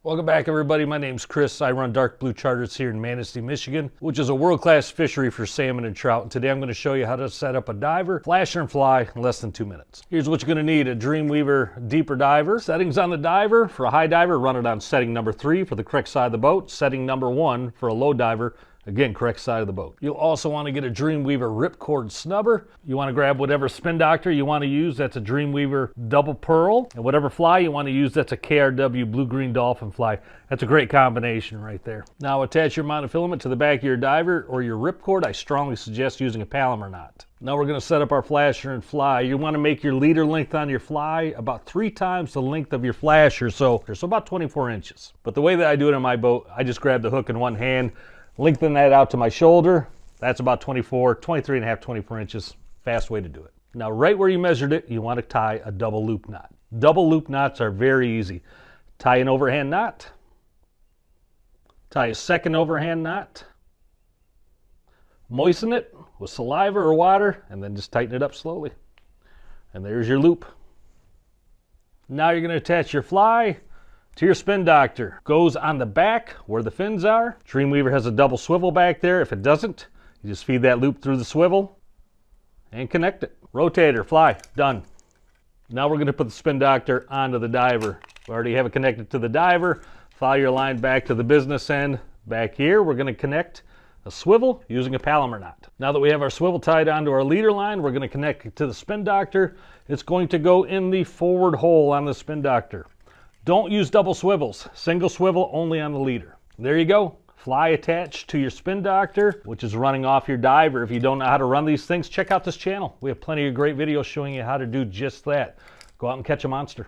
Welcome back, everybody. My name's Chris. I run Dark Blue Charters here in Manistee, Michigan, which is a world-class fishery for salmon and trout. And today I'm going to show you how to set up a diver, flasher, and fly in less than 2 minutes. Here's what you're going to need: a Dreamweaver deeper diver. Settings on the diver: for a high diver, run it on setting number 3 for the correct side of the boat. Setting number 1 for a low diver, again, correct side of the boat. You'll also want to get a Dreamweaver ripcord snubber. You want to grab whatever spin doctor you want to use. That's a Dreamweaver double pearl. And whatever fly you want to use, that's a KRW blue-green dolphin fly. That's a great combination right there. Now attach your monofilament to the back of your diver or your ripcord. I strongly suggest using a Palomar knot. Now we're going to set up our flasher and fly. You want to make your leader length on your fly about 3 times the length of your flasher, so about 24 inches. But the way that I do it on my boat, I just grab the hook in one hand, lengthen that out to my shoulder. That's about 23 and a half, 24 inches. Fast way to do it. Now, right where you measured it, you want to tie a double loop knot. Double loop knots are very easy. Tie an overhand knot. Tie a second overhand knot. Moisten it with saliva or water, and then just tighten it up slowly. And there's your loop. Now you're going to attach your fly to your spin doctor. Goes on the back where the fins are. Dreamweaver has a double swivel back there. If it doesn't, you just feed that loop through the swivel and connect it. Rotator, fly, done. Now we're going to put the spin doctor onto the diver. We already have it connected to the diver. Follow your line back to the business end. Back here, we're going to connect a swivel using a Palomar knot. Now that we have our swivel tied onto our leader line, we're going to connect it to the spin doctor. It's going to go in the forward hole on the spin doctor. Don't use double swivels. Single swivel only on the leader. There you go. Fly attached to your spin doctor, which is running off your diver. If you don't know how to run these things, check out this channel. We have plenty of great videos showing you how to do just that. Go out and catch a monster.